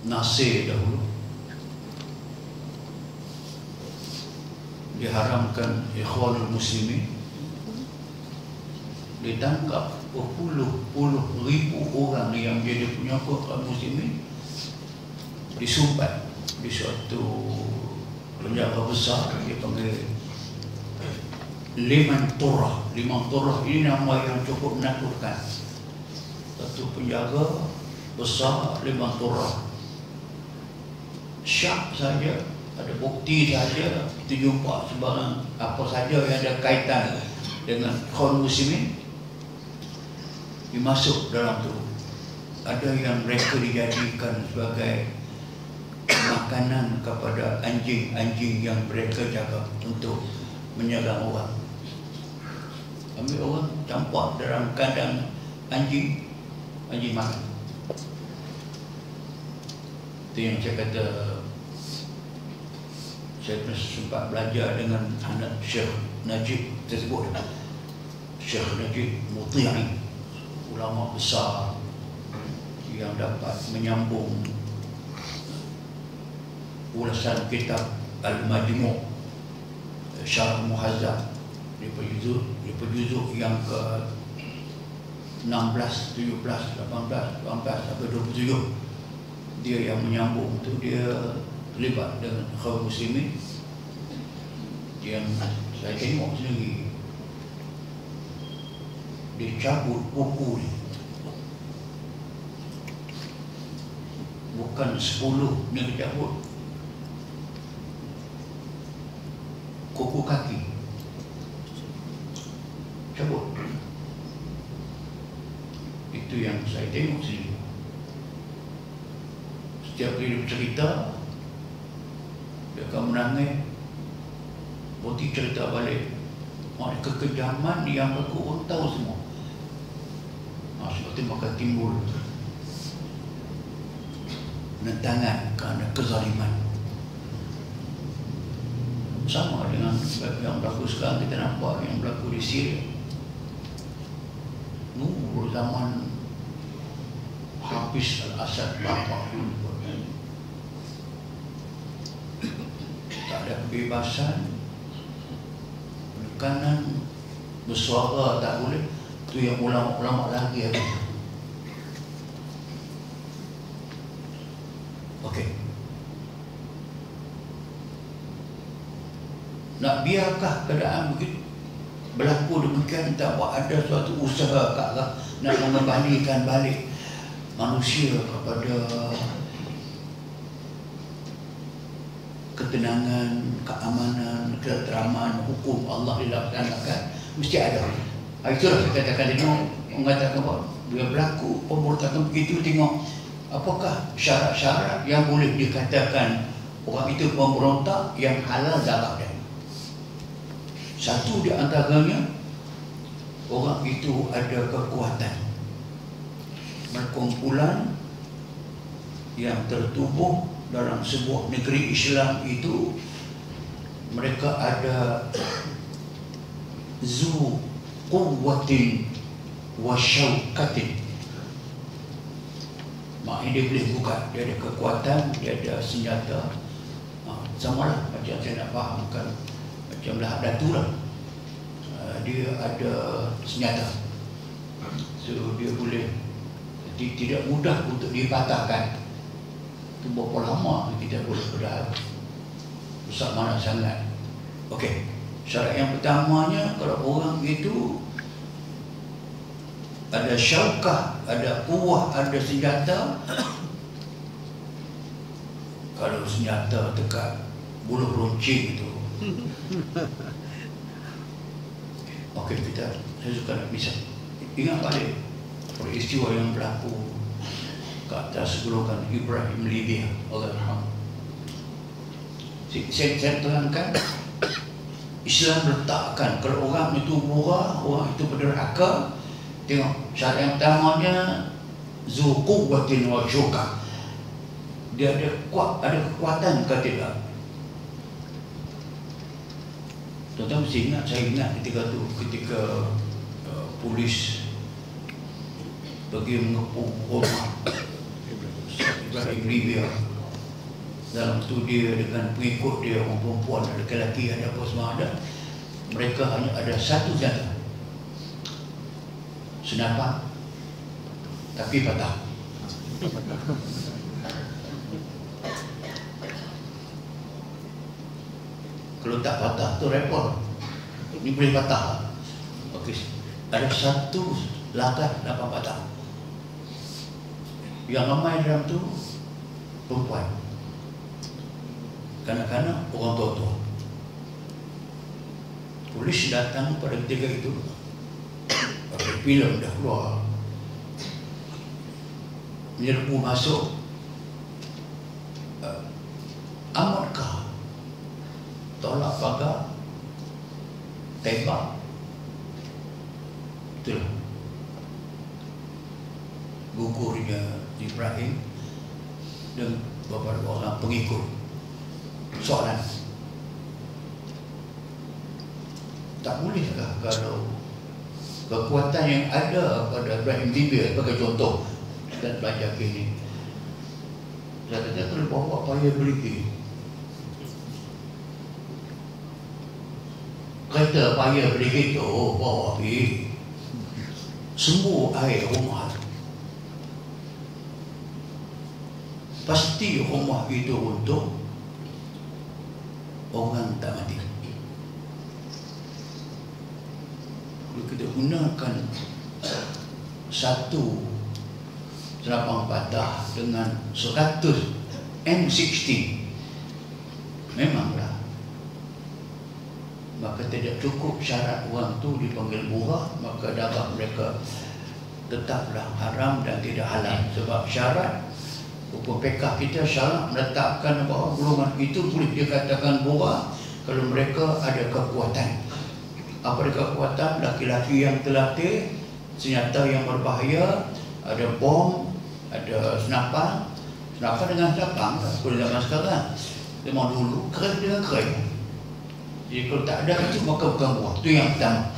Nasir dahulu diharamkan Ikhwanul Muslimin, ditangkap berpuluh-puluh ribu orang yang jadi punya Ikhwanul Muslimin, disumpat di suatu penjara besar, dia panggil Liman Turrah. Liman Turrah ini nama yang cukup menakutkan. Satu penjara besar, Liman Turrah. Syak saja, ada bukti saja, kita jumpa sebarang apa saja yang ada kaitan dengan kaum muslimin dimasuk dalam tu. Ada yang mereka dijadikan sebagai makanan kepada anjing-anjing yang mereka jaga untuk menyerang orang. Ambil orang campak dalam kandang anjing, anjing makan. Itu yang saya kata, saya sempat belajar dengan anak Syekh Najib tersebut. Syekh Najib Muti'i, ulama besar yang dapat menyambung ulasan kitab Al-Majmu' Syarh Muhazzab di penjuzuk yang ke 16, 17, 18, 18 sampai 27. Dia yang menyambung tu, dia terlibat dengan kaum muslimin. Yang saya tengok sendiri, dia cabut buku ni, bukan 10 dia cabut, kuku kaki cabut. Itu yang saya tengok sendiri. Setiap kali dia bercerita, dia akan menangis, Boti cerita balik kekejaman yang aku pun tahu semua. Seperti maka timbul penentangan kerana kezaliman. Sama dengan yang berlaku sekarang, kita nampak yang berlaku di Syria. Zaman Hafiz al-Assad bapa pun tak ada kebebasan, penekanan, bersuara tak boleh. Itu yang ulama-ulama lagi ada. Okey. Nak biarkah keadaan begitu berlaku demikian, tak buat ada suatu usaha ke arah nak mengembalikan balik manusia kepada ketenangan, keamanan, keteraman, hukum Allah dilaksanakan? Mesti ada. Itulah saya katakan, tengok mengatakan bahawa bila berlaku pemberontakan begitu, tengok apakah syarat-syarat yang boleh dikatakan orang itu pemberontak yang halal darah dia. Satu di antaranya, orang itu ada kekuatan perkumpulan yang tertubuh dalam sebuah negeri Islam itu. Mereka ada zu quwwatin wa syaukatin. Maknanya dia boleh buka, dia ada kekuatan, dia ada senjata. Samalah macam saya nak fahamkan, macam Lahad Datu lah, dia ada senjata, so dia boleh, tidak mudah untuk dipatahkan. Itu berapa lama kita boleh berdahat, besar mana sangat. Okey, syarat yang pertamanya, kalau orang itu ada syaukah, ada kuwah, ada senjata. Kalau senjata dekat buluh runcing itu, okey, saya suka nak bisa ingat balik peristiwa yang berlaku ke atas golongan Ibrahim Libya, Allahyarham. Saya terangkan, Islam letakkan kalau orang itu murah, orang itu berderhaka. Tengok, syarat yang pertamanya zu quwwatin wa syauka. Dia ada kuat, ada kekuatan ke tidak? Tuan-tuan mesti ingat, saya ingat ketika tu, ketika polis pergi mengepung rumah Ibrahim Libya. Dalam tu dia dengan pengikut dia, orang perempuan, ada lelaki, ada apa semua ada. Mereka hanya ada satu senjata, senapan, tapi patah. Kalau tak patah tu repot. Ini boleh patah. Okey, ada satu langkah dapat patah. Yang ramai dalam tu perempuan, kanak-kanak, orang tua-tua. Polis datang pada ketika itu. Pakai filem dah keluar, menyerbu masuk. Amatkah tolak pagar, tembak? Itulah gugurnya Ibrahim dan beberapa orang pengikut. Soalan, tak bolehkah kalau kekuatan yang ada pada Ibrahim Libya sebagai contoh dan belajar kini, saya kata kalau bawa payah beli kereta, payah beli kereta, bawa pergi semua air rumah, pasti rumah itu untuk orang tak mati. Kalau kita gunakan satu senapan patah dengan 100 M60, memanglah maka tidak cukup syarat orang tu dipanggil murah, maka darah mereka tetaplah haram dan tidak halal. Sebab syarat hukum fiqh kita syarat meletakkan bahawa golongan itu boleh dikatakan murah kalau mereka ada kekuatan. Apa ada kekuatan? Laki-laki yang terlatih, senjata yang berbahaya, ada bom, ada senapan. Senapan dengan senapan, kalau zaman sekarang. Memang dulu keren dengan keren. Jadi kalau tak ada itu maka bukan buah. Itu yang pertama.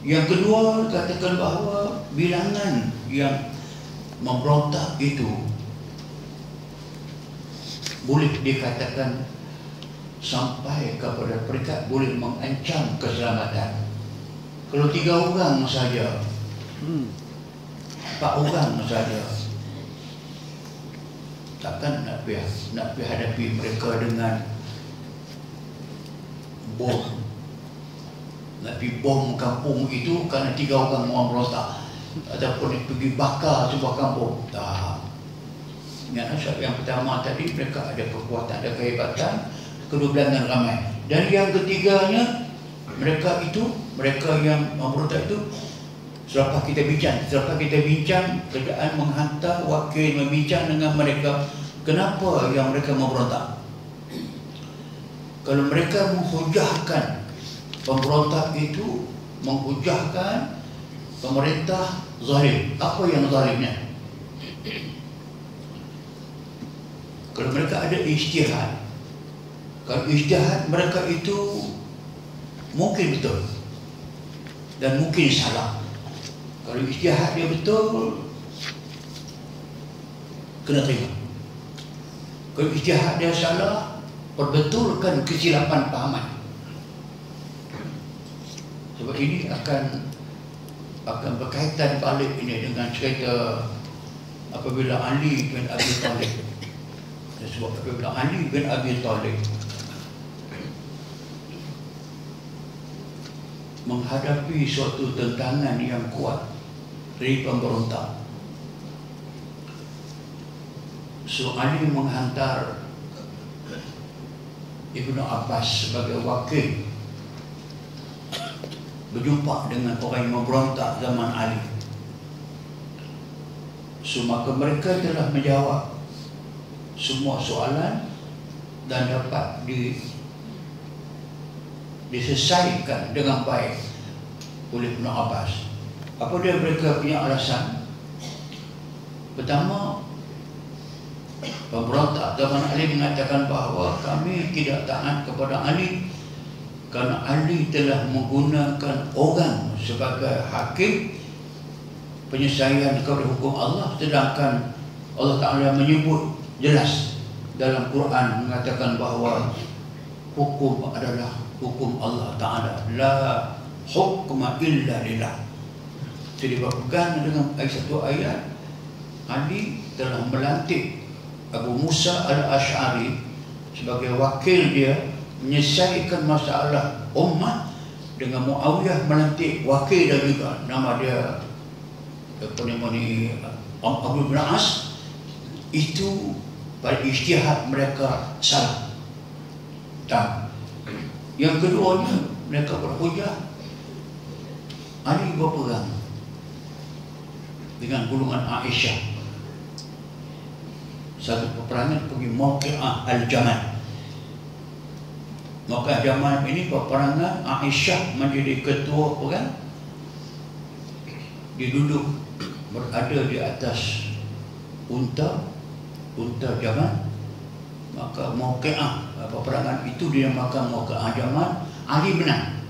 Yang kedua, katakan bahawa bilangan yang memberontak itu boleh dikatakan sampai kepada peringkat boleh mengancam keselamatan. Kalau 3 orang saja, 4 orang saja, takkan nak pergi hadapi mereka dengan bom. Nak pergi bom kampung itu kerana 3 orang berontak, ataupun pergi bakar sebuah kampung. Tak. Ingatlah sebab yang pertama tadi mereka ada kekuatan, ada kehebatan, kedua belangan ramai. Dan yang ketiganya, mereka yang memberontak itu, selepas kita bincang, kerajaan menghantar wakil membincang dengan mereka, kenapa yang mereka memberontak. Kalau mereka menghujahkan pemberontak itu, menghujahkan pemerintah zalim. Apa yang zalimnya? Kalau mereka ada ijtihad, kalau ijtihad mereka itu mungkin betul dan mungkin salah. Kalau ijtihad dia betul, kena terima. Kalau ijtihad dia salah, perbetulkan kesilapan pahaman. Sebab ini akan berkaitan balik ini dengan cerita apabila Ali bin Abi Thalib. Sebab apabila Ali bin Abi Thalib menghadapi suatu tentangan yang kuat dari pemberontak, so Ali menghantar Ibnu Abbas sebagai wakil berjumpa dengan orang yang memberontak zaman Ali. So maka mereka telah menjawab semua soalan dan dapat diselesaikan dengan baik oleh Ibnu Abbas. Apa dia mereka punya alasan? Pertama, pemberontak zaman Ali mengatakan bahawa kami tidak taat kepada Ali kerana Ali telah menggunakan orang sebagai hakim penyelesaian kepada hukum Allah, sedangkan Allah Ta'ala menyebut jelas dalam Quran mengatakan bahawa hukum adalah hukum Allah Ta'ala. La hukma illa lillah. Jadi berpegang dengan satu ayat, Ali telah melantik Abu Musa al-Ash'ari sebagai wakil dia menyelesaikan masalah ummah, dengan Muawiyah melantik wakil dia juga, nama dia Abu bin As. Itu pada ijtihad mereka salah. Dan yang keduanya, mereka berhujah Ali berperang dengan golongan Aisyah. Satu peperangan pergi Mawqi'ah Al-Jamal. Mawqi'ah Al-Jamal ini peperangan Aisyah menjadi ketua perang. Dia duduk berada di atas unta Jamal. Maka Mawqi'ah, peperangan itu dinamakan Mawqi'ah Jamal. Ali menang.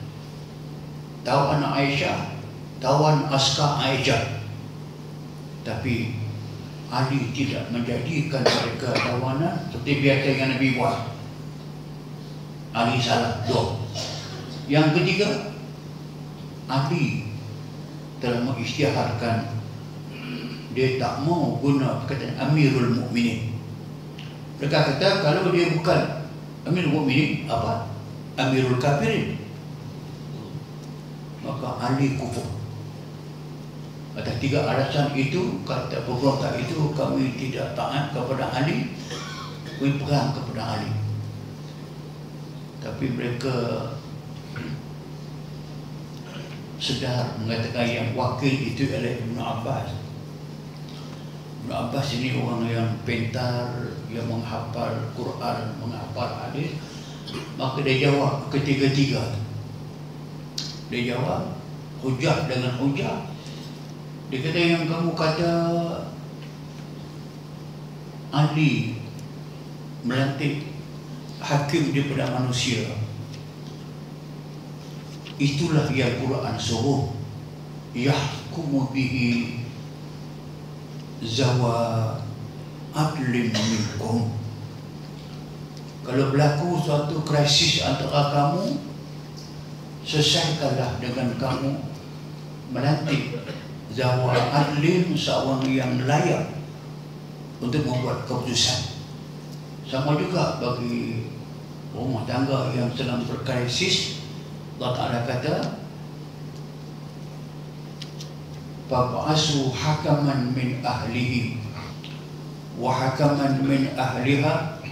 Tawan Aisyah, tawan askar Aisyah. Tapi Ali tidak menjadikan mereka tawanan seperti biasa yang Nabi buat. Ali salah. Dua. Yang ketiga, Ali telah mengisytiharkan, dia tak mau guna perkataan Amirul Mukminin. Mereka kata kalau dia bukan Amirul Mukminin, apa? Amirul Kafirin. Maka Ali kufur. Atas tiga alasan itu, kata pemberontak itu, kami tidak taat kepada Ali, kami perang kepada Ali. Tapi mereka sedar mengatakan yang wakil itu adalah Ibn Abbas. Ibn Abbas ini orang yang pintar, yang menghafal Quran, menghafal hadis. Maka dia jawab ketiga-tiga. Dia jawab hujah dengan hujah. Dia kata, yang kamu kata Ali melantik hakim daripada manusia, itulah yang Quran suruh, yahkumu bihi zawa adlim minkum. Kalau berlaku suatu krisis antara kamu, selesaikanlah dengan kamu melantik zawa adlim, seorang yang layak untuk membuat keputusan. Sama juga bagi rumah tangga yang sedang berkrisis, Allah Ta'ala kata, fab'asu hakaman min ahlihi wa hakaman min ahliha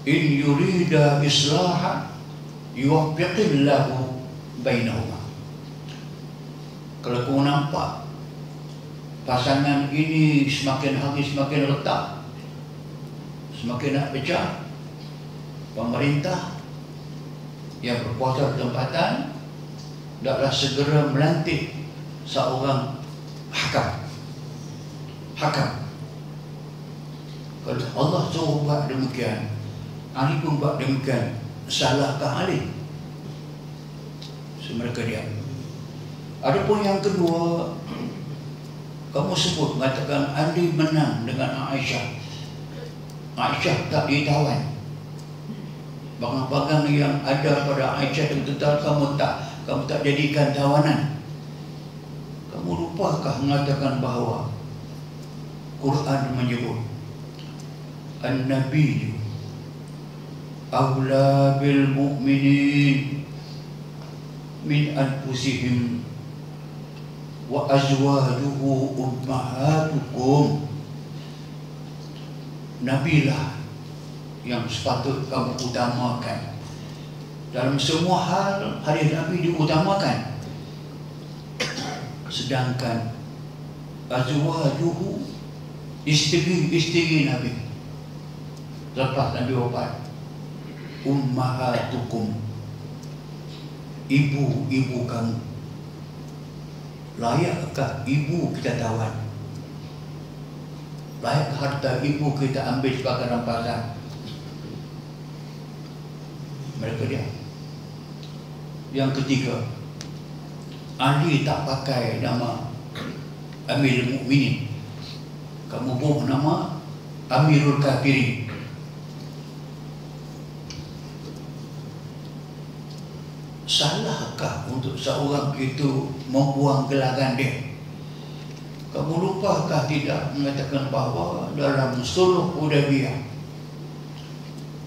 in yurida islaha yuwaffiqillahu bainahuma. Kalau kau nampak pasangan ini semakin hari semakin retak, semakin nak pecah, pemerintah yang berkuasa tempatan hendaklah segera melantik seorang hakam. Kalau Allah suruh buat demikian, Ali pun buat demikian, salahkah Ali? So, mereka diam. Adapun yang kedua, kamu sebut mengatakan Ali menang dengan Aisyah. Aisyah tak ditawan. Barang-barang yang ada pada Aisyah itu tetap kamu tak jadikan tawanan. Kamu lupakah mengatakan bahawa Quran menyebut An-Nabiyyu awla bil mu'minin min anfusihim wa azwajuhu ummahatukum. Nabilah yang sepatut kamu utamakan. Dalam semua hal, hadis Nabi diutamakan. Sedangkan azwajuhu, isteri Nabi lepas Nabi wafat, ummahatukum, ibu kamu. Layakkah ibu kita tawan? Layak harta ibu kita ambil sebagai rampasan? Mereka diam. Yang ketiga, Ali tak pakai nama Amirul Mukminin. Kamu buh nama Amirul Kafirin. Salahkah untuk seorang itu membuang gelaran dia? Kamu lupakah tidak mengatakan bahawa dalam sulh Hudaybiyah,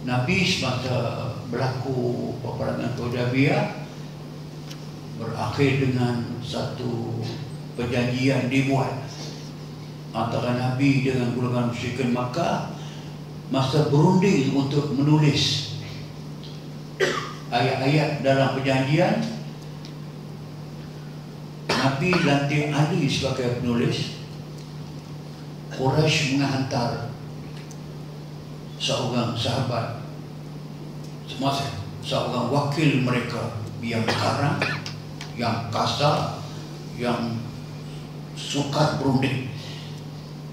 Nabi semasa berlaku peperangan Hudaybiyah berakhir dengan satu perjanjian dibuat antara Nabi dengan golongan musyrikin Makkah masa berunding untuk menulis ayat-ayat dalam perjanjian. Nabi lantik Ali sebagai penulis. Quraisy menghantar seorang sahabat, seorang wakil mereka yang garang, yang kasar, yang sukar berunding.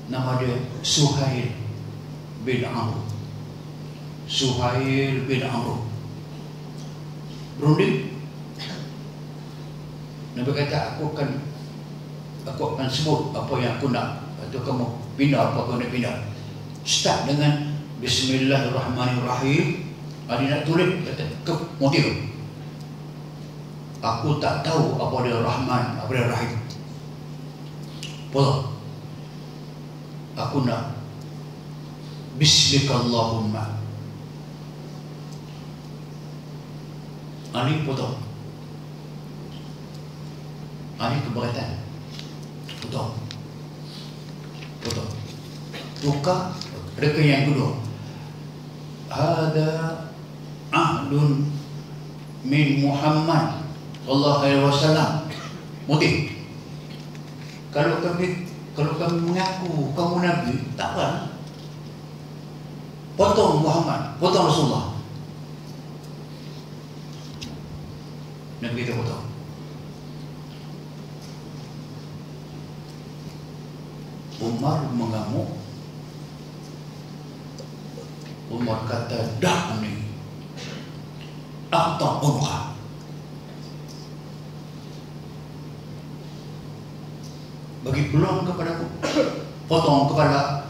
Nama dia Suhail bin Amr. Suhail bin Amr berunding. Nabi kata, aku akan sebut apa yang aku nak, atau kamu pindah apa kau nak pindah. Start dengan Bismillahirrahmanirrahim. Ada nak tulis, kata ke motif. Aku tak tahu apa dia Rahman, apa dia Rahim. Pola. Aku nak Bismikallahumma. Ali potong. Ali keberatan. Potong. Tukar. Reka yang kedua. Hada ahdun min Muhammad sallallahu alaihi wasallam. Motif. Kalau kami mengaku kamu Nabi, tak apa. Potong Muhammad, potong Rasulullah. Nabi kita potong. Umar mengamuk. Umar kata, dah ni aqta unqa. Bagi peluang kepadaku, potong kepala.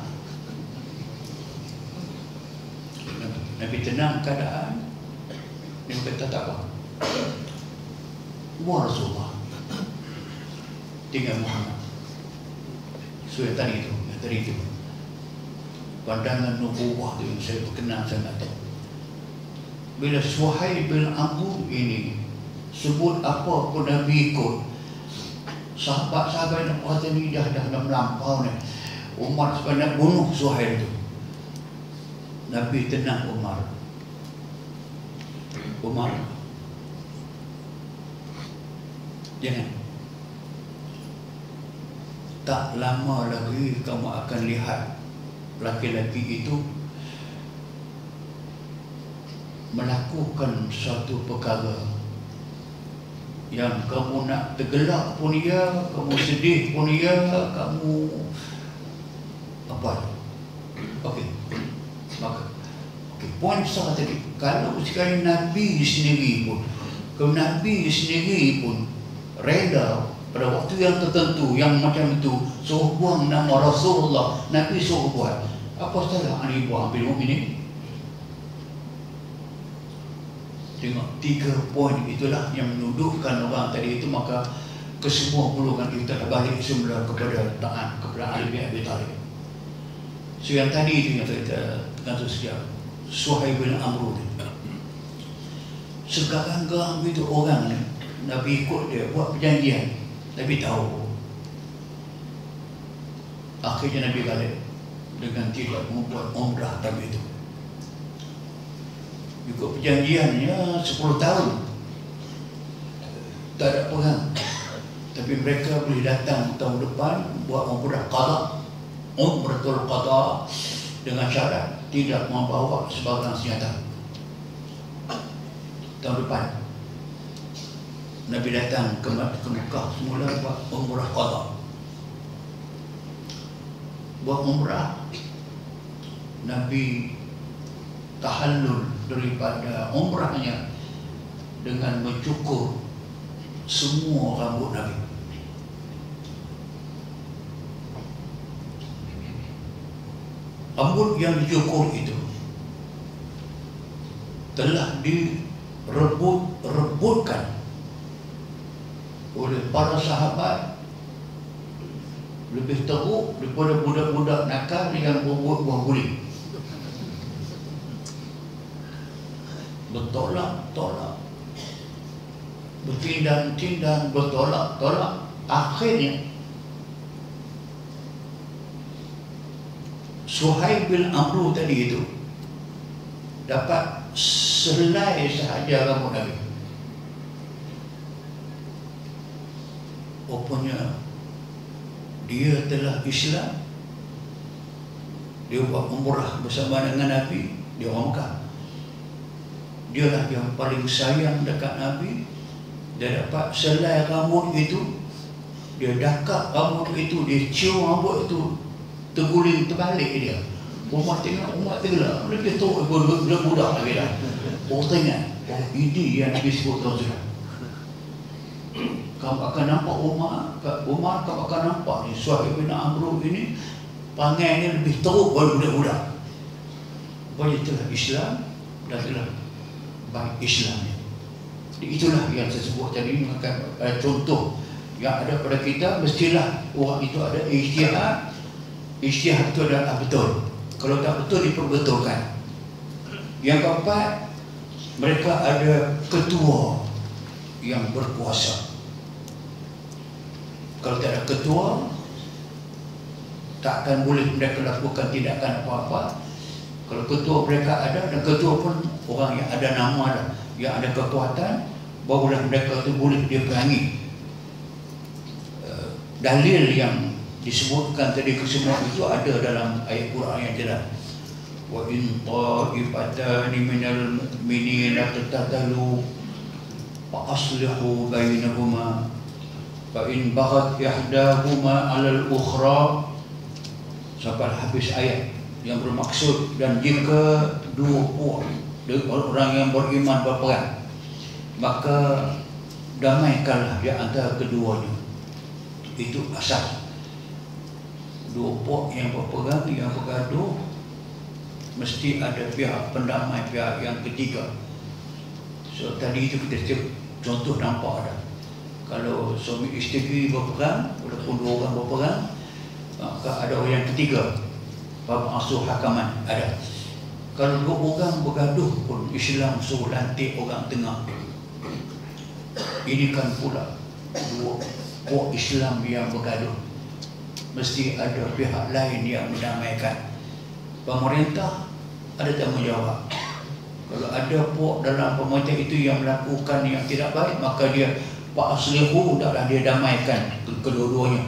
Nabi tenang keadaan. Dia kata tak apa. Buat Rasulullah, tinggal Muhammad. So yang tadi itu pandangan nubuwah itu yang saya berkenan sangat. Bila Suhail bin Amr ini sebut apa pun Nabi ikut, sahabat-sahabat yang kata ni dah melampau ni. Umar sebenarnya bunuh Suhail itu. Nabi tenang Umar. Jangan. Tak lama lagi kamu akan lihat laki-laki itu melakukan suatu perkara yang kamu nak tergelak pun ia, kamu sedih pun ia, kamu apa? Okey. Maka poin besar tadi, kalau sekali Nabi sendiri pun reda pada waktu yang tertentu yang macam itu suruh buang nama Rasulullah, Nabi suruh buat, apa salah Ali buat ambil mukminin? Tengok 3 poin itulah yang menuduhkan orang tadi itu, maka kesemua golongan kita balik semula kepada taat kepada Ali bin Abi Thalib. So yang tadi itu yang kita kata sejak Suhail bin Amr. Sekarang itu orang ni Nabi ikut dia buat perjanjian, Nabi tahu. Akhirnya Nabi balik dengan tidak membuat umrah tahun itu. Ikut perjanjiannya 10 tahun tak ada perang, tapi mereka boleh datang tahun depan buat umrah umratul qada dengan syarat tidak membawa sebarang senjata. Tahun depan Nabi datang ke Mekah semula buat umrah qada. Buat umrah, Nabi tahallul daripada umrahnya dengan mencukur semua rambut Nabi. rambut yang dicukur itu telah direbutkan oleh para sahabat lebih teruk daripada budak-budak nakal yang berebut buah guling. Bertolak-tolak, bertindang-tindang, bertolak-tolak. Akhirnya Suhaib bin Amru tadi itu dapat selai sahaja rambut Nabi. Rupanya dia telah Islam. Dia buat umrah bersama dengan Nabi. Dia orang Mekah. Dialah yang paling sayang dekat Nabi. Dia dapat selai rambut itu. Dia dakap rambut itu. Dia cium rambut itu. Terguling terbalik dia. Umat tengok, umat tengok. Lebih teruk budak lagi dah. Orang tengok. Oh, ini yang Nabi sebut tuan-tuan. Kamu akan nampak Umar kamu akan nampak ni Suhaib bin Amru ini panggilnya lebih teruk daripada budak-budak. Banyak itulah Islam dan itulah baik Islamnya. Jadi itulah yang saya sebut tadi, contoh yang ada pada kita. Mestilah orang itu ada ijtihad. Ijtihad itu adalah betul. Kalau tak betul diperbetulkan. Yang keempat, mereka ada ketua yang berkuasa. Kalau tak ada ketua, tak akan boleh mereka lakukan tindakan apa-apa. Kalau ketua mereka ada, dan ketua pun orang yang ada nama ada, yang ada kekuatan, barulah mereka itu boleh diperangi. Dalil yang disebutkan tadi kesemua itu ada dalam ayat Quran yang jelas. Wa in ta'ifatani minal mu'minina taqtatalu fa aslihu bainahuma fa in baghat ihdahuma 'alal ukhra, sampai habis ayat yang bermaksud, dan jika dua orang yang beriman berperang, maka damaikanlah di antara keduanya. Itu asal. Dua puak yang berperang, yang bergaduh, mesti ada pihak pendamai, pihak yang ketiga. So tadi itu kita contoh nampak ada. Kalau suami isteri berperang, walaupun dua orang berperang, maka ada orang yang ketiga, bapa asuh hakaman ada. Kalau dua orang bergaduh pun Islam suruh lantik orang tengah. Ini kan pula dua puak Islam yang bergaduh, mesti ada pihak lain yang mendamaikan. Pemerintah ada tanggungjawab. Kalau ada puak dalam pemerintah itu yang melakukan yang tidak baik, maka dia Pak Aslihu, taklah dia damaikan kedua-duanya.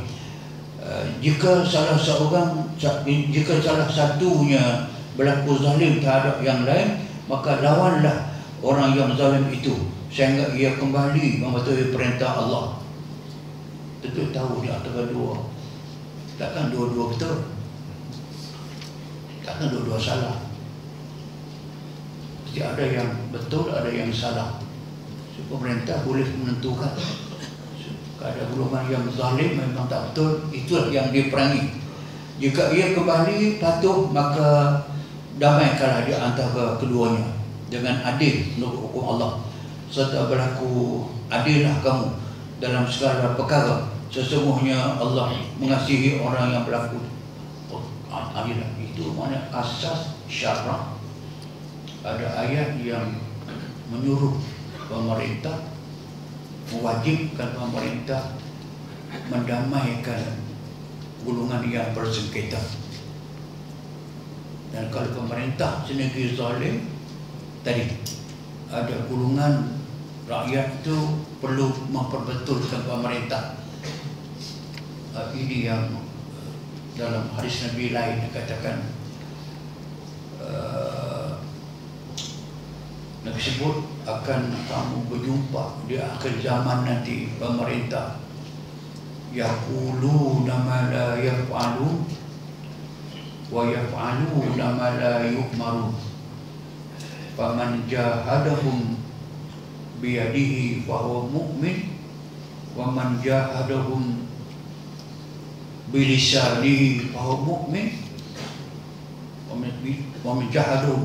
Jika salah satunya berlaku zalim terhadap yang lain, maka lawanlah orang yang zalim itu sehingga ia kembali mematuhi perintah Allah. Tentu tahu di antara dua, takkan dua-dua betul, takkan dua-dua salah. Mesti ada yang betul, ada yang salah. Pemerintah boleh menentukan. Ada golongan yang zalim memang tak betul, itulah yang diperangi. Jika ia kembali patuh, maka damaikanlah di antara keduanya dengan adil menurut hukum Allah, serta berlaku adillah kamu dalam segala perkara. Sesungguhnya Allah mengasihi orang yang berlaku adil. Itu mana asas syarak. Ada ayat yang menyuruh pemerintah, mewajibkan pemerintah mendamaikan golongan yang bersengketa. Dan kalau pemerintah sendiri zalim, tadi ada golongan rakyat itu perlu memperbetulkan pemerintah. Ini yang dalam hadis Nabi lain dikatakan, Nabi sebut akan kamu berjumpa di akhir zaman nanti pemerintah yaquluna ma la yaf'alun wa yaf'aluna ma la yu'marun faman jahadahum biyadihi fahuwa mu'min wa man jahadahum bilisanihi fahuwa mu'min wa man jahadu